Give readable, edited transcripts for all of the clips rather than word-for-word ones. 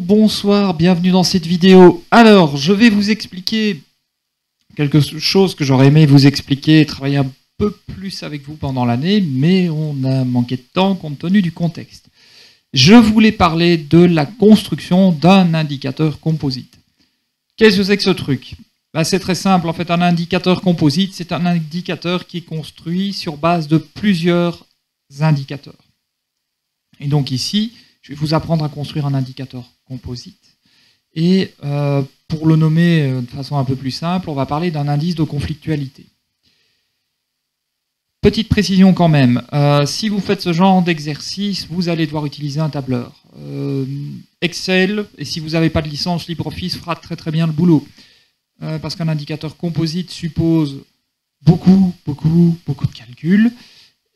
bonsoir, bienvenue dans cette vidéo. Alors, je vais vous expliquer quelque chose que j'aurais aimé vous expliquer et travailler un peu plus avec vous pendant l'année, mais on a manqué de temps compte tenu du contexte. Je voulais parler de la construction d'un indicateur composite. Qu'est-ce que c'est que ce truc? C'est très simple, en fait, un indicateur composite, c'est un indicateur qui est construit sur base de plusieurs indicateurs. Et donc ici, je vais vous apprendre à construire un indicateur composite. Et pour le nommer de façon un peu plus simple, on va parler d'un indice de conflictualité. Petite précision quand même, si vous faites ce genre d'exercice, vous allez devoir utiliser un tableur. Excel, et si vous n'avez pas de licence, LibreOffice fera très bien le boulot. Parce qu'un indicateur composite suppose beaucoup de calculs.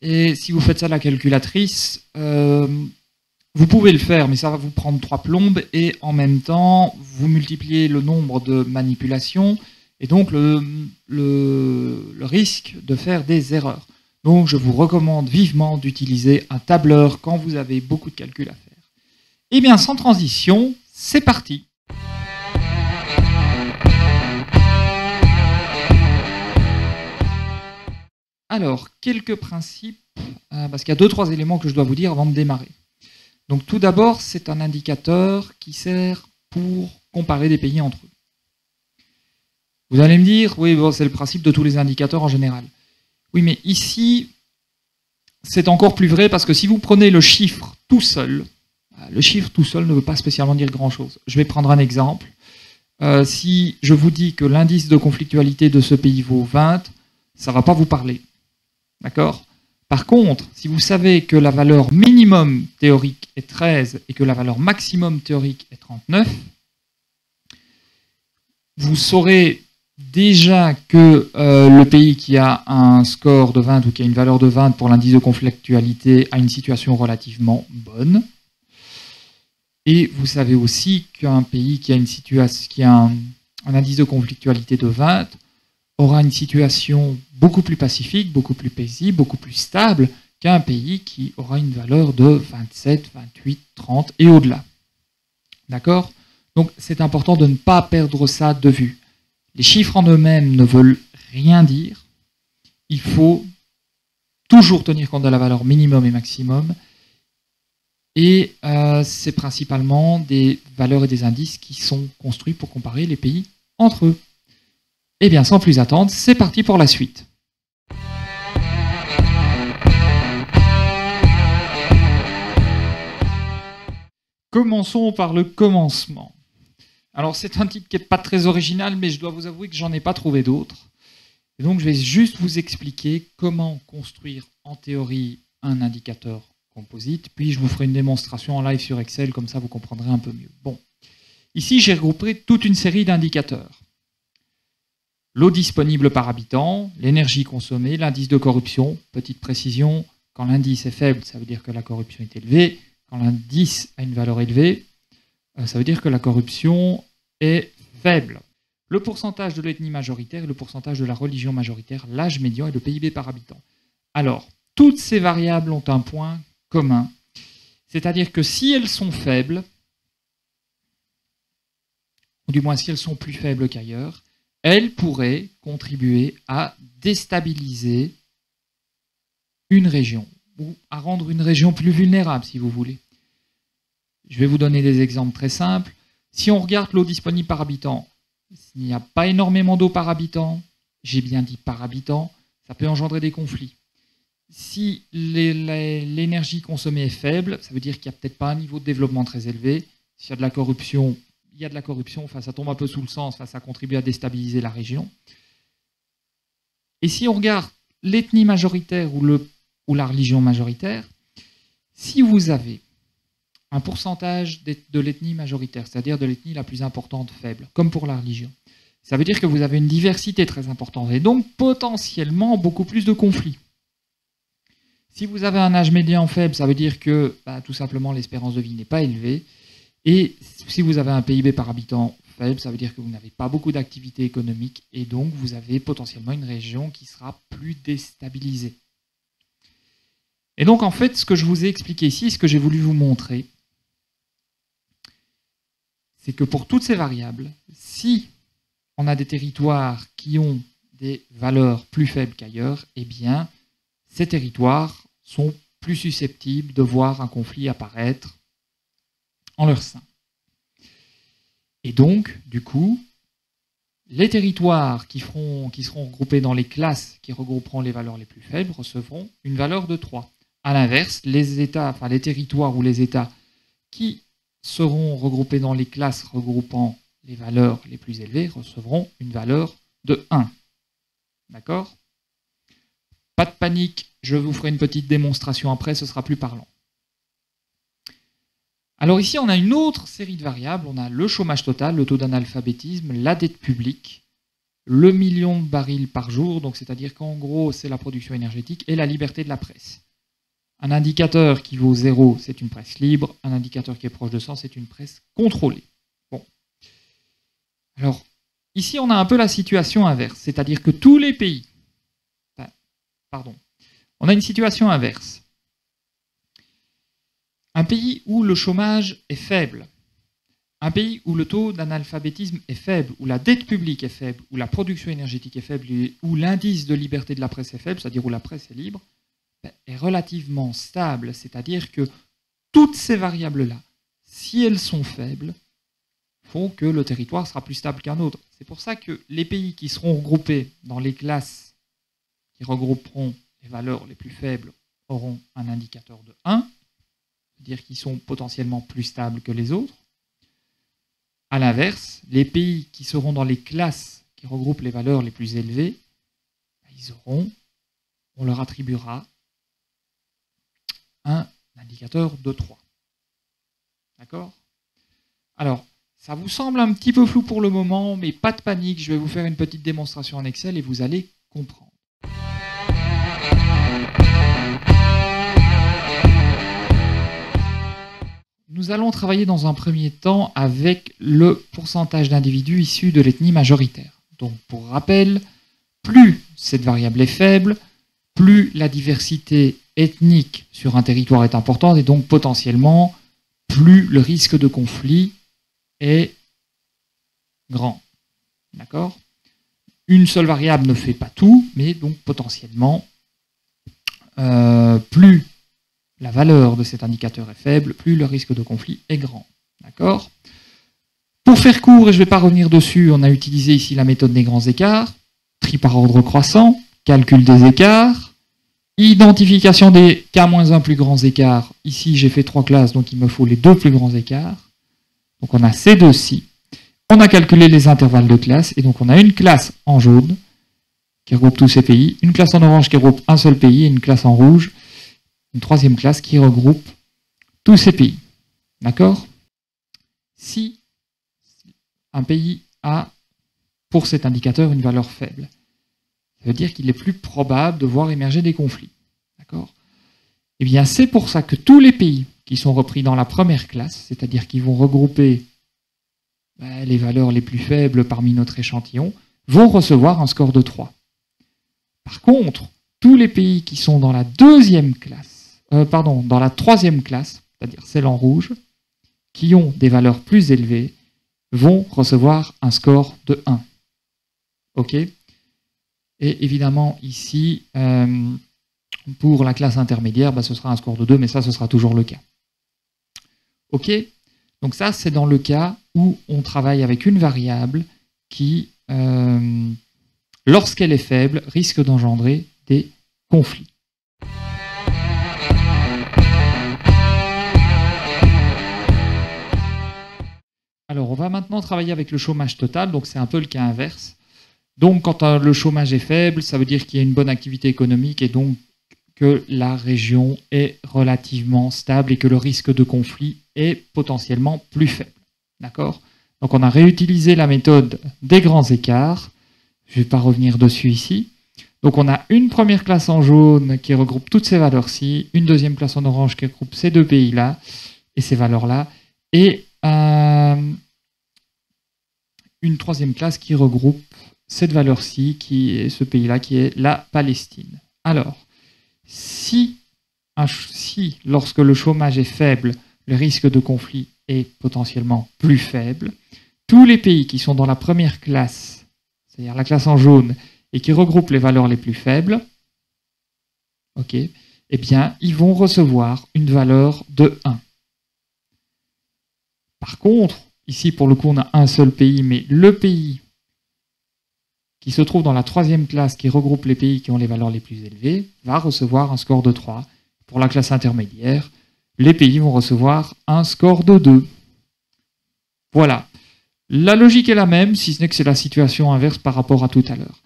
Et si vous faites ça à la calculatrice, vous pouvez le faire, mais ça va vous prendre 3 plombes, et en même temps, vous multipliez le nombre de manipulations, et donc le risque de faire des erreurs. Donc je vous recommande vivement d'utiliser un tableur quand vous avez beaucoup de calculs à faire. Et bien sans transition, c'est parti! Alors, quelques principes, parce qu'il y a 2-3 éléments que je dois vous dire avant de démarrer. Donc tout d'abord, c'est un indicateur qui sert pour comparer des pays entre eux. Vous allez me dire, oui, bon, c'est le principe de tous les indicateurs en général. Oui, mais ici, c'est encore plus vrai parce que si vous prenez le chiffre tout seul ne veut pas spécialement dire grand-chose. Je vais prendre un exemple. Si je vous dis que l'indice de conflictualité de ce pays vaut 20, ça ne va pas vous parler. D'accord ? Par contre, si vous savez que la valeur minimum théorique est 13 et que la valeur maximum théorique est 39, vous saurez déjà que le pays qui a un score de 20 ou qui a une valeur de 20 pour l'indice de conflictualité a une situation relativement bonne. Et vous savez aussi qu'un pays qui a un indice de conflictualité de 20 aura une situation beaucoup plus pacifique, beaucoup plus paisible, beaucoup plus stable qu'un pays qui aura une valeur de 27, 28, 30 et au-delà. D'accord ? Donc c'est important de ne pas perdre ça de vue. Les chiffres en eux-mêmes ne veulent rien dire. Il faut toujours tenir compte de la valeur minimum et maximum. Et c'est principalement des valeurs et des indices qui sont construits pour comparer les pays entre eux. Eh bien, sans plus attendre, c'est parti pour la suite. Commençons par le commencement. Alors, c'est un titre qui n'est pas très original, mais je dois vous avouer que j'en ai pas trouvé d'autres. Et donc, je vais juste vous expliquer comment construire en théorie un indicateur composite, puis je vous ferai une démonstration en live sur Excel, comme ça vous comprendrez un peu mieux. Bon, ici, j'ai regroupé toute une série d'indicateurs. L'eau disponible par habitant, l'énergie consommée, l'indice de corruption. Petite précision, quand l'indice est faible, ça veut dire que la corruption est élevée. Quand l'indice a une valeur élevée, ça veut dire que la corruption est faible. Le pourcentage de l'ethnie majoritaire et le pourcentage de la religion majoritaire, l'âge médian et le PIB par habitant. Alors, toutes ces variables ont un point commun. C'est-à-dire que si elles sont faibles, ou du moins si elles sont plus faibles qu'ailleurs, elle pourrait contribuer à déstabiliser une région, ou à rendre une région plus vulnérable, si vous voulez. Je vais vous donner des exemples très simples. Si on regarde l'eau disponible par habitant, s'il n'y a pas énormément d'eau par habitant, j'ai bien dit par habitant, ça peut engendrer des conflits. Si l'énergie consommée est faible, ça veut dire qu'il n'y a peut-être pas un niveau de développement très élevé. S'il y a de la corruption, enfin, ça tombe un peu sous le sens, enfin, ça contribue à déstabiliser la région. Et si on regarde l'ethnie majoritaire ou la religion majoritaire, si vous avez un pourcentage de l'ethnie majoritaire, c'est-à-dire de l'ethnie la plus importante faible, comme pour la religion, ça veut dire que vous avez une diversité très importante et donc potentiellement beaucoup plus de conflits. Si vous avez un âge médian faible, ça veut dire que tout simplement l'espérance de vie n'est pas élevée. Et si vous avez un PIB par habitant faible, ça veut dire que vous n'avez pas beaucoup d'activité économique et donc vous avez potentiellement une région qui sera plus déstabilisée. Et donc en fait, ce que je vous ai expliqué ici, ce que j'ai voulu vous montrer, c'est que pour toutes ces variables, si on a des territoires qui ont des valeurs plus faibles qu'ailleurs, eh bien, ces territoires sont plus susceptibles de voir un conflit apparaître en leur sein. Et donc, du coup, les territoires qui seront regroupés dans les classes qui regrouperont les valeurs les plus faibles recevront une valeur de 3. A l'inverse, les territoires ou les États qui seront regroupés dans les classes regroupant les valeurs les plus élevées recevront une valeur de 1. D'accord? Pas de panique, je vous ferai une petite démonstration après, ce sera plus parlant. Alors ici, on a une autre série de variables. On a le chômage total, le taux d'analphabétisme, la dette publique, le million de barils par jour, donc c'est-à-dire qu'en gros, c'est la production énergétique, et la liberté de la presse. Un indicateur qui vaut 0, c'est une presse libre. Un indicateur qui est proche de 100, c'est une presse contrôlée. Bon. Alors, ici, on a un peu la situation inverse, c'est-à-dire que tous les pays... on a une situation inverse. Un pays où le chômage est faible, un pays où le taux d'analphabétisme est faible, où la dette publique est faible, où la production énergétique est faible, où l'indice de liberté de la presse est faible, c'est-à-dire où la presse est libre, est relativement stable. C'est-à-dire que toutes ces variables-là, si elles sont faibles, font que le territoire sera plus stable qu'un autre. C'est pour ça que les pays qui seront regroupés dans les classes qui regrouperont les valeurs les plus faibles auront un indicateur de 1, c'est-à-dire qu'ils sont potentiellement plus stables que les autres. A l'inverse, les pays qui seront dans les classes qui regroupent les valeurs les plus élevées, on leur attribuera un indicateur de 3. D'accord? Alors, ça vous semble un petit peu flou pour le moment, mais pas de panique, je vais vous faire une petite démonstration en Excel et vous allez comprendre. Nous allons travailler dans un premier temps avec le pourcentage d'individus issus de l'ethnie majoritaire. Donc, pour rappel, plus cette variable est faible, plus la diversité ethnique sur un territoire est importante et donc potentiellement, plus le risque de conflit est grand. D'accord? Une seule variable ne fait pas tout, mais donc potentiellement, plus la valeur de cet indicateur est faible, plus le risque de conflit est grand. D'accord? Pour faire court, et je ne vais pas revenir dessus, on a utilisé ici la méthode des grands écarts, tri par ordre croissant, calcul des écarts, identification des K-1 plus grands écarts. Ici, j'ai fait 3 classes, donc il me faut les 2 plus grands écarts. Donc on a ces deux-ci. On a calculé les intervalles de classe, et donc on a une classe en jaune qui regroupe tous ces pays, une classe en orange qui regroupe un seul pays, et une classe en rouge, une troisième classe qui regroupe tous ces pays. D'accord? Si un pays a, pour cet indicateur, une valeur faible, ça veut dire qu'il est plus probable de voir émerger des conflits. D'accord? Eh bien, c'est pour ça que tous les pays qui sont repris dans la première classe, c'est-à-dire qui vont regrouper les valeurs les plus faibles parmi notre échantillon, vont recevoir un score de 3. Par contre, tous les pays qui sont dans la deuxième classe, dans la troisième classe, c'est-à-dire celle en rouge, qui ont des valeurs plus élevées, vont recevoir un score de 1. OK? Et évidemment, ici, pour la classe intermédiaire, ce sera un score de 2, mais ça, ce sera toujours le cas. OK? Donc ça, c'est dans le cas où on travaille avec une variable qui, lorsqu'elle est faible, risque d'engendrer des conflits. Alors, on va maintenant travailler avec le chômage total, donc c'est un peu le cas inverse. Donc, quand le chômage est faible, ça veut dire qu'il y a une bonne activité économique et donc que la région est relativement stable et que le risque de conflit est potentiellement plus faible. D'accord? Donc, on a réutilisé la méthode des grands écarts. Je ne vais pas revenir dessus ici. Donc, on a une première classe en jaune qui regroupe toutes ces valeurs-ci, une deuxième classe en orange qui regroupe ces deux pays-là et ces valeurs-là, et une troisième classe qui regroupe cette valeur-ci, qui est ce pays-là, qui est la Palestine. Alors, si lorsque le chômage est faible, le risque de conflit est potentiellement plus faible. Tous les pays qui sont dans la première classe, c'est-à-dire la classe en jaune, et qui regroupent les valeurs les plus faibles, ok, eh bien, ils vont recevoir une valeur de 1. Par contre, ici, pour le coup, on a un seul pays, mais le pays qui se trouve dans la troisième classe, qui regroupe les pays qui ont les valeurs les plus élevées, va recevoir un score de 3. Pour la classe intermédiaire, les pays vont recevoir un score de 2. Voilà. La logique est la même, si ce n'est que c'est la situation inverse par rapport à tout à l'heure.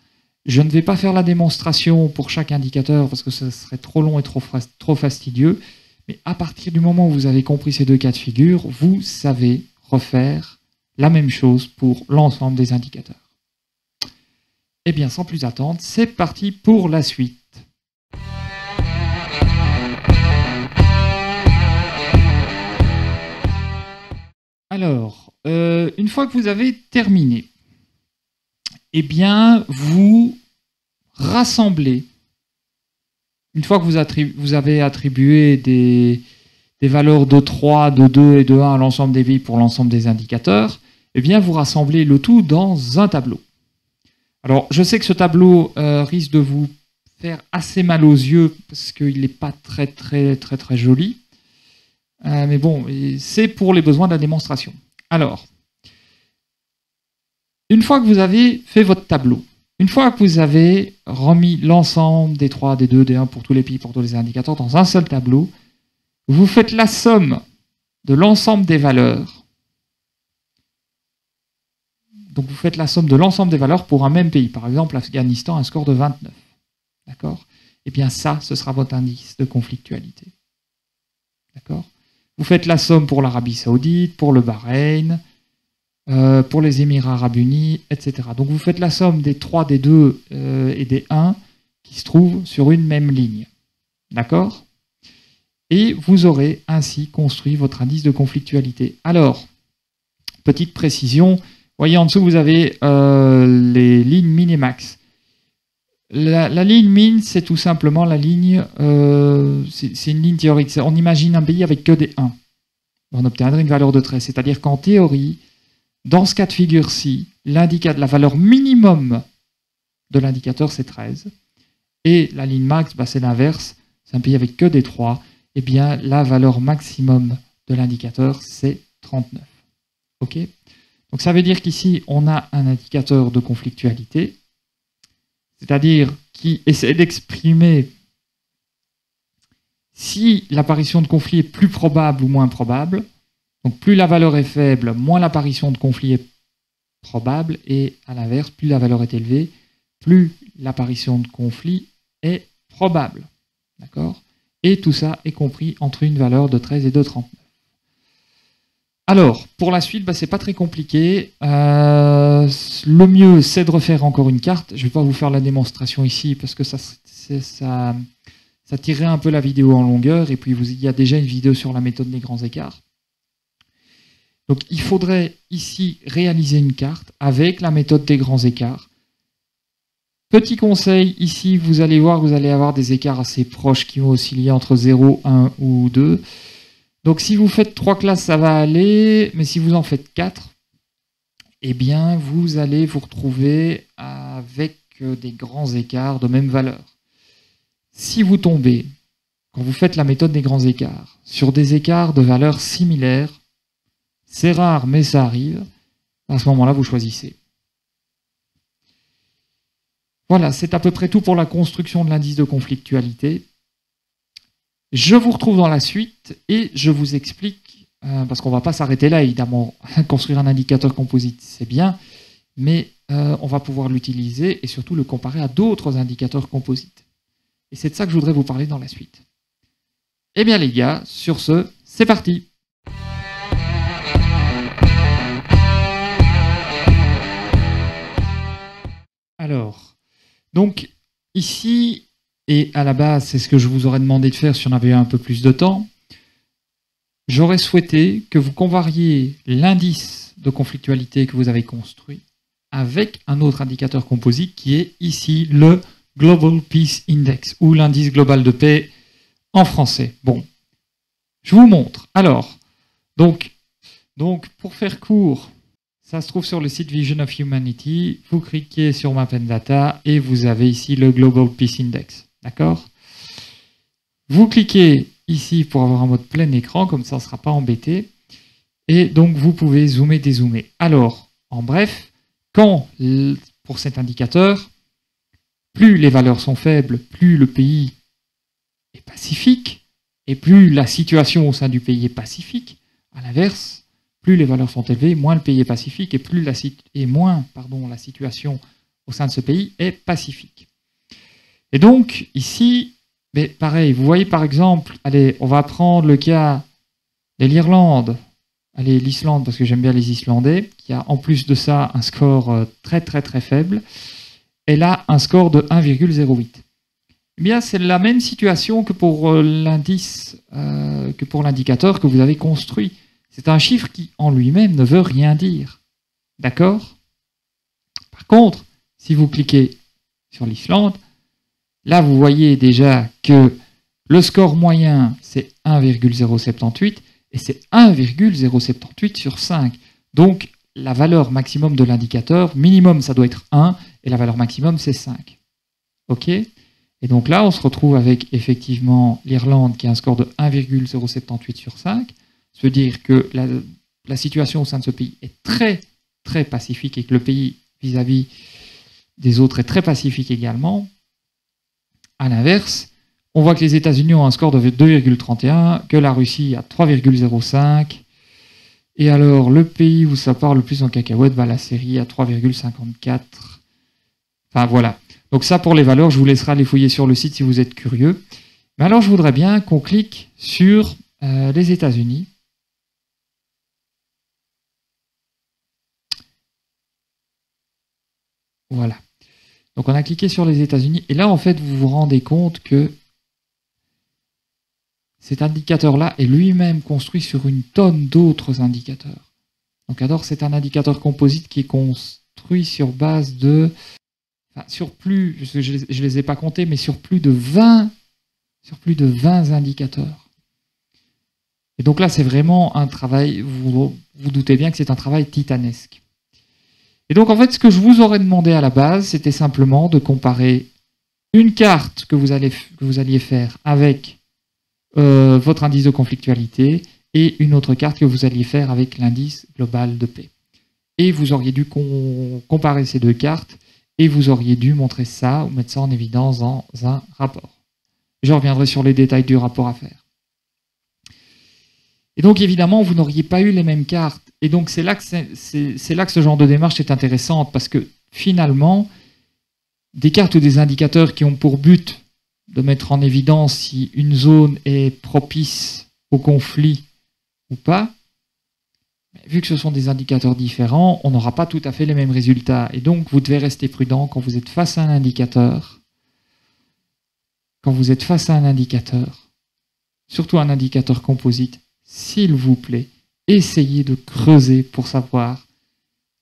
Je ne vais pas faire la démonstration pour chaque indicateur parce que ce serait trop long et trop fastidieux, mais à partir du moment où vous avez compris ces deux cas de figure, vous savez refaire la même chose pour l'ensemble des indicateurs. Eh bien, sans plus attendre, c'est parti pour la suite. Alors, une fois que vous avez terminé, eh bien, vous rassemblez, une fois que vous avez attribué des valeurs de 3, de 2 et de 1 à l'ensemble des pays pour l'ensemble des indicateurs, eh bien, vous rassemblez le tout dans un tableau. Alors, je sais que ce tableau risque de vous faire assez mal aux yeux parce qu'il n'est pas très joli. Mais bon, c'est pour les besoins de la démonstration. Alors, une fois que vous avez fait votre tableau, une fois que vous avez remis l'ensemble des 3, des 2, des 1 pour tous les pays, pour tous les indicateurs dans un seul tableau, vous faites la somme de l'ensemble des valeurs. Donc vous faites la somme de l'ensemble des valeurs pour un même pays. Par exemple, l'Afghanistan a un score de 29. D'accord? Eh bien ça, ce sera votre indice de conflictualité. D'accord? Vous faites la somme pour l'Arabie Saoudite, pour le Bahreïn, pour les Émirats Arabes Unis, etc. Donc vous faites la somme des 3, des 2 et des 1 qui se trouvent sur une même ligne. D'accord? Et vous aurez ainsi construit votre indice de conflictualité. Alors, petite précision, voyez en dessous, vous avez les lignes min et max. La ligne min, c'est tout simplement la ligne, c'est une ligne théorique. On imagine un pays avec que des 1. On obtiendrait une valeur de 13. C'est-à-dire qu'en théorie, dans ce cas de figure-ci, la valeur minimum de l'indicateur, c'est 13. Et la ligne max, bah, c'est l'inverse. C'est un pays avec que des 3. Eh bien, la valeur maximum de l'indicateur, c'est 39. OK ? Donc ça veut dire qu'ici, on a un indicateur de conflictualité, c'est-à-dire qui essaie d'exprimer si l'apparition de conflit est plus probable ou moins probable. Donc plus la valeur est faible, moins l'apparition de conflit est probable, et à l'inverse, plus la valeur est élevée, plus l'apparition de conflit est probable. D'accord ? Et tout ça est compris entre une valeur de 13 et de 39. Alors, pour la suite, c'est pas très compliqué. Le mieux, c'est de refaire encore une carte. Je ne vais pas vous faire la démonstration ici parce que ça tirerait un peu la vidéo en longueur. Et puis, il y a déjà une vidéo sur la méthode des grands écarts. Donc, il faudrait ici réaliser une carte avec la méthode des grands écarts. Petit conseil, ici, vous allez voir que vous allez avoir des écarts assez proches qui vont osciller entre 0, 1 ou 2. Donc si vous faites 3 classes, ça va aller, mais si vous en faites 4, eh bien vous allez vous retrouver avec des grands écarts de même valeur. Si vous tombez, quand vous faites la méthode des grands écarts, sur des écarts de valeurs similaires, c'est rare mais ça arrive, à ce moment-là vous choisissez. Voilà, c'est à peu près tout pour la construction de l'indice de conflictualité. Je vous retrouve dans la suite et je vous explique, parce qu'on ne va pas s'arrêter là, évidemment, construire un indicateur composite, c'est bien, mais on va pouvoir l'utiliser et surtout le comparer à d'autres indicateurs composites. Et c'est de ça que je voudrais vous parler dans la suite. Eh bien les gars, sur ce, c'est parti! Alors, donc ici, et à la base, c'est ce que je vous aurais demandé de faire si on avait eu un peu plus de temps. J'aurais souhaité que vous compariez l'indice de conflictualité que vous avez construit avec un autre indicateur composite qui est ici le Global Peace Index, ou l'indice global de paix en français. Bon, je vous montre. Alors, donc, Donc, pour faire court, ça se trouve sur le site Vision of Humanity. Vous cliquez sur Map and Data et vous avez ici le Global Peace Index. D'accord? Vous cliquez ici pour avoir un mode plein écran, comme ça on ne sera pas embêté. Et donc, vous pouvez zoomer, dézoomer. Alors, en bref, pour cet indicateur, plus les valeurs sont faibles, plus le pays est pacifique, et plus la situation au sein du pays est pacifique. À l'inverse, plus les valeurs sont élevées, moins le pays est pacifique, et moins la situation au sein de ce pays est pacifique. Et donc, ici, mais pareil, vous voyez par exemple, allez, on va prendre le cas de l'Irlande, allez, l'Islande, parce que j'aime bien les Islandais, qui a en plus de ça un score très très très faible. Elle a un score de 1,08. Eh bien, c'est la même situation que pour l'indicateur que vous avez construit. C'est un chiffre qui, en lui-même, ne veut rien dire. D'accord? Par contre, si vous cliquez sur l'Islande, là, vous voyez déjà que le score moyen, c'est 1,078 et c'est 1,078 sur 5. Donc, la valeur maximum de l'indicateur, minimum, ça doit être 1, et la valeur maximum, c'est 5. OK? Et donc là, on se retrouve avec, effectivement, l'Irlande qui a un score de 1,078 sur 5. Ça veut dire que la situation au sein de ce pays est très, très pacifique et que le pays, vis-à-vis des autres, est très pacifique également. À l'inverse, on voit que les États-Unis ont un score de 2,31, que la Russie a 3,05. Et alors, le pays où ça part le plus en cacahuète, la Syrie à 3,54. Enfin, voilà. Donc ça, pour les valeurs, je vous laisserai les fouiller sur le site si vous êtes curieux. Mais alors, je voudrais bien qu'on clique sur les États-Unis. Voilà. Donc, on a cliqué sur les États-Unis. Et là, en fait, vous vous rendez compte que cet indicateur-là est lui-même construit sur une tonne d'autres indicateurs. Donc, alors, c'est un indicateur composite qui est construit sur base de... Enfin, sur plus, je ne les ai pas comptés, mais sur plus de 20 indicateurs. Et donc là, c'est vraiment un travail, vous doutez bien que c'est un travail titanesque. Et donc, en fait, ce que je vous aurais demandé à la base, c'était simplement de comparer une carte que vous alliez faire avec votre indice de conflictualité et une autre carte que vous alliez faire avec l'indice global de paix. Et vous auriez dû comparer ces deux cartes et vous auriez dû montrer ça ou mettre ça en évidence dans un rapport. Je reviendrai sur les détails du rapport à faire. Et donc, évidemment, vous n'auriez pas eu les mêmes cartes. Et donc, c'est là que ce genre de démarche est intéressante, parce que finalement, des cartes ou des indicateurs qui ont pour but de mettre en évidence si une zone est propice au conflit ou pas, vu que ce sont des indicateurs différents, on n'aura pas tout à fait les mêmes résultats. Et donc, vous devez rester prudent quand vous êtes face à un indicateur. Quand vous êtes face à un indicateur, surtout un indicateur composite, s'il vous plaît, essayez de creuser pour savoir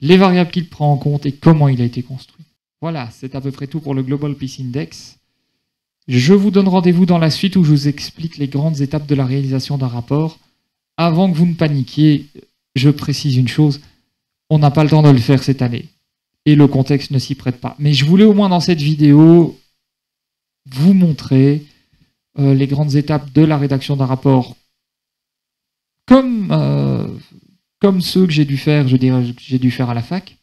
les variables qu'il prend en compte et comment il a été construit. Voilà, c'est à peu près tout pour le Global Peace Index. Je vous donne rendez-vous dans la suite où je vous explique les grandes étapes de la réalisation d'un rapport. Avant que vous ne paniquiez, je précise une chose, on n'a pas le temps de le faire cette année. Et le contexte ne s'y prête pas. Mais je voulais au moins dans cette vidéo vous montrer les grandes étapes de la rédaction d'un rapport comme ceux que j'ai dû faire, j'ai dû faire à la fac.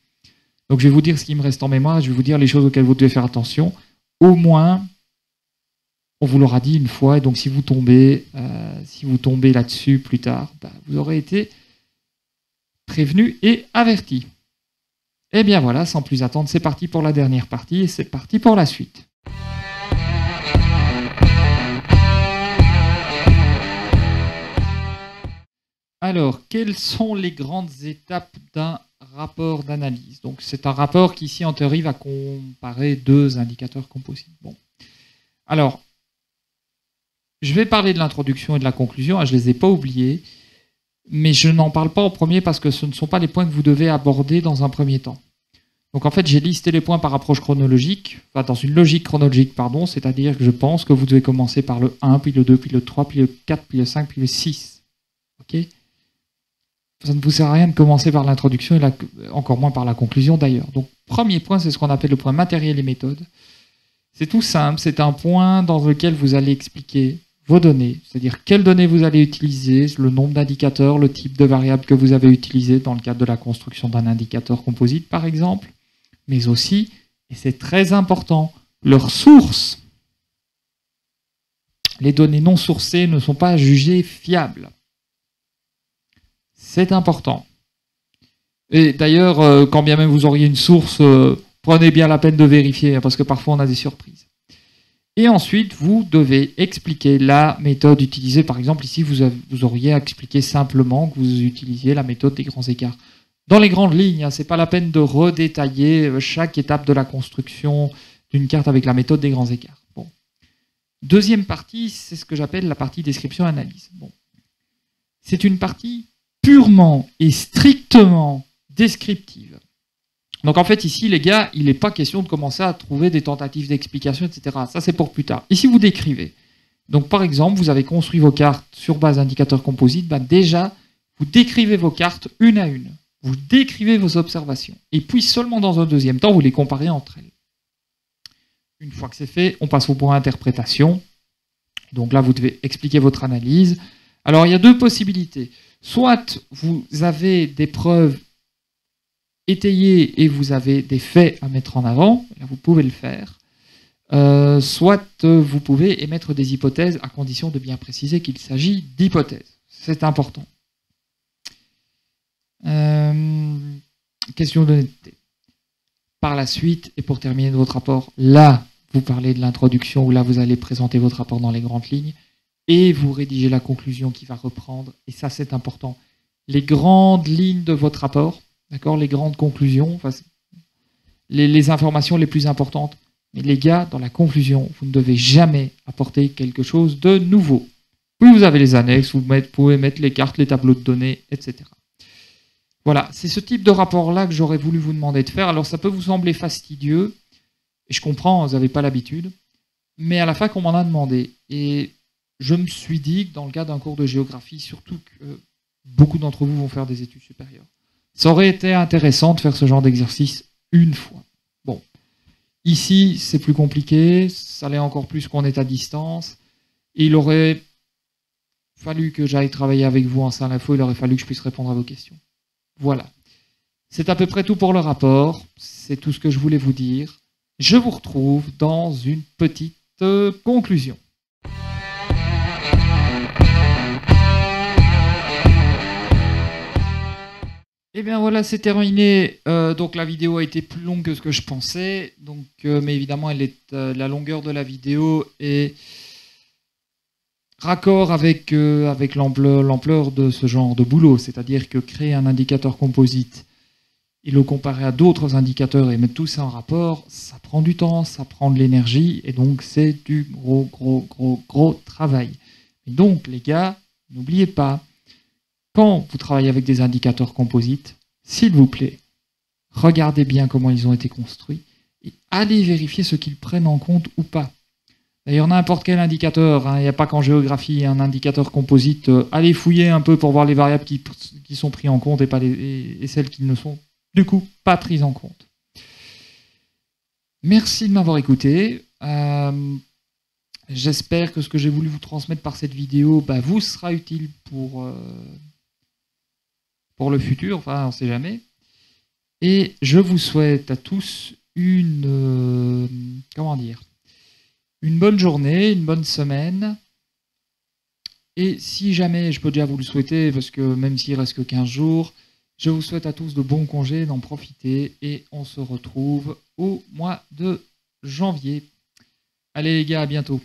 Donc je vais vous dire ce qui me reste en mémoire, je vais vous dire les choses auxquelles vous devez faire attention. Au moins, on vous l'aura dit une fois, et donc si vous tombez là-dessus plus tard, vous aurez été prévenu et averti. Et bien voilà, sans plus attendre, c'est parti pour la dernière partie, et c'est parti pour la suite. Alors, quelles sont les grandes étapes d'un rapport d'analyse? Donc, c'est un rapport qui, ici, en théorie, va comparer deux indicateurs composites. Bon. Alors, je vais parler de l'introduction et de la conclusion. Je ne les ai pas oubliés, mais je n'en parle pas en premier parce que ce ne sont pas les points que vous devez aborder dans un premier temps. Donc, en fait, j'ai listé les points par approche chronologique, enfin, dans une logique chronologique, pardon, c'est-à-dire que je pense que vous devez commencer par le 1, puis le 2, puis le 3, puis le 4, puis le 5, puis le 6. OK ? ça ne vous sert à rien de commencer par l'introduction, et encore moins par la conclusion d'ailleurs. Donc, premier point, c'est ce qu'on appelle le point matériel et méthode. C'est tout simple, c'est un point dans lequel vous allez expliquer vos données, c'est-à-dire quelles données vous allez utiliser, le nombre d'indicateurs, le type de variable que vous avez utilisé dans le cadre de la construction d'un indicateur composite, par exemple, mais aussi, et c'est très important, leur source. Les données non sourcées ne sont pas jugées fiables. C'est important. Et d'ailleurs, quand bien même vous auriez une source, prenez bien la peine de vérifier, parce que parfois on a des surprises. Et ensuite, vous devez expliquer la méthode utilisée. Par exemple, ici, vous auriez à expliquer simplement que vous utilisiez la méthode des grands écarts. Dans les grandes lignes, ce n'est pas la peine de redétailler chaque étape de la construction d'une carte avec la méthode des grands écarts. Bon. Deuxième partie, c'est ce que j'appelle la partie description-analyse. Bon. C'est une partie purement et strictement descriptive. Donc en fait, ici, les gars, il n'est pas question de commencer à trouver des tentatives d'explication, etc. Ça, c'est pour plus tard. Ici, vous décrivez. Donc par exemple, vous avez construit vos cartes sur base d'indicateurs composites. Déjà, vous décrivez vos cartes une à une. Vous décrivez vos observations. Et puis seulement dans un deuxième temps, vous les comparez entre elles. Une fois que c'est fait, on passe au point interprétation. Donc là, vous devez expliquer votre analyse. Alors, il y a deux possibilités. Soit vous avez des preuves étayées et vous avez des faits à mettre en avant. Là, vous pouvez le faire. Soit vous pouvez émettre des hypothèses à condition de bien préciser qu'il s'agit d'hypothèses. C'est important. Question d'honnêteté. Par la suite, et pour terminer votre rapport, là, vous parlez de l'introduction, où là, vous allez présenter votre rapport dans les grandes lignes, et vous rédigez la conclusion qui va reprendre, et ça, c'est important. Les grandes lignes de votre rapport, d'accord, les grandes conclusions, enfin, les informations les plus importantes, mais les gars, dans la conclusion, vous ne devez jamais apporter quelque chose de nouveau. Oui, vous avez les annexes, vous pouvez mettre les cartes, les tableaux de données, etc. Voilà, c'est ce type de rapport-là que j'aurais voulu vous demander de faire. Alors ça peut vous sembler fastidieux, et je comprends, vous n'avez pas l'habitude, mais à la fac, on m'en a demandé. Et je me suis dit que dans le cas d'un cours de géographie, surtout que beaucoup d'entre vous vont faire des études supérieures, ça aurait été intéressant de faire ce genre d'exercice une fois. Bon, ici, c'est plus compliqué, ça l'est encore plus qu'on est à distance, et il aurait fallu que j'aille travailler avec vous en salle info, il aurait fallu que je puisse répondre à vos questions. Voilà. C'est à peu près tout pour le rapport. C'est tout ce que je voulais vous dire. Je vous retrouve dans une petite conclusion. Et bien voilà, c'est terminé. Donc la vidéo a été plus longue que ce que je pensais. Donc, mais évidemment, la longueur de la vidéo est raccord avec l'ampleur de ce genre de boulot, c'est-à-dire que créer un indicateur composite et le comparer à d'autres indicateurs et mettre tout ça en rapport, ça prend du temps, ça prend de l'énergie, et donc c'est du gros travail. Et donc les gars, n'oubliez pas, quand vous travaillez avec des indicateurs composites, s'il vous plaît, regardez bien comment ils ont été construits et allez vérifier ce qu'ils prennent en compte ou pas. D'ailleurs, n'importe quel indicateur, il n'y a pas qu'en géographie, un indicateur composite, allez fouiller un peu pour voir les variables qui sont prises en compte et celles qui ne sont du coup pas prises en compte. Merci de m'avoir écouté. J'espère que ce que j'ai voulu vous transmettre par cette vidéo vous sera utile pour le futur, enfin on ne sait jamais. Et je vous souhaite à tous une bonne journée, une bonne semaine. Et si jamais, je peux déjà vous le souhaiter, parce que même s'il ne reste que 15 jours, je vous souhaite à tous de bons congés, d'en profiter, et on se retrouve au mois de janvier. Allez les gars, à bientôt.